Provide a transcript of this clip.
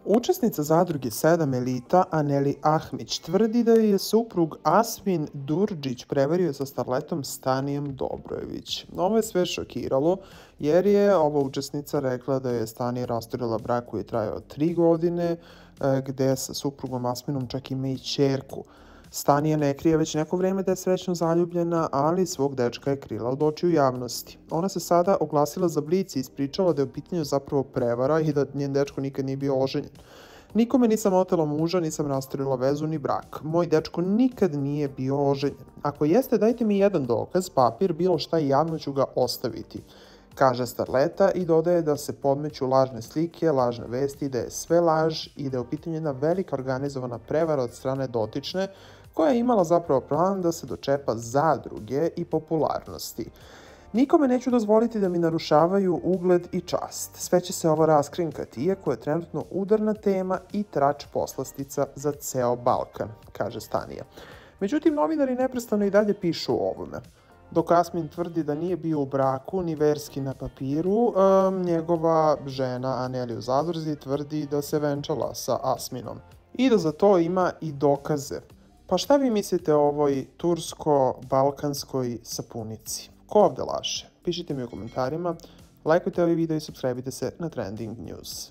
Učesnica zadruge 7 Elita Aneli Ahmić tvrdi da je suprug Asmin Durdžić prevario sa starletom Stanijem Dobrojević. Ovo je sve šokiralo jer je ova učesnica rekla da je Stanija rasturila brak koji je trajao 3 godine, gde sa suprugom Asminom čak ima i ćerku. Stanija ne krije već neko vreme da je srećno zaljubljena, ali svog dečka je krila od očiju javnosti. Ona se sada oglasila za Blic i ispričala da je u pitanju zapravo prevara i da njen dečko nikad nije bio oženjen. Nikome nisam otela muža, nisam rasturila vezu ni brak. Moj dečko nikad nije bio oženjen. Ako jeste, dajte mi jedan dokaz, papir, bilo šta i javno ću ga ostaviti, kaže starleta i dodaje da se podmeću lažne slike, lažne vesti, da je sve laž i da je u pitanju jedna velika organizovana prevara od strane dotične koja je imala zapravo plan da se dočepa zadruge i popularnosti. Nikome neću dozvoliti da mi narušavaju ugled i čast. Sve će se ovo raskrinkati, iako je trenutno udarna tema i trač poslastica za ceo Balkan, kaže Stanija. Međutim, novinari neprestano i dalje pišu o ovome. Dok Asmin tvrdi da nije bio u braku, ni verski na papiru, njegova žena Aneli u zadruzi tvrdi da se venčala sa Asminom i da za to ima i dokaze. Pa šta vi mislite o ovoj tursko-balkanskoj sapunici? Ko ovde laže? Pišite mi u komentarima, lajkujte ovaj video i subscribeite se na Trending News.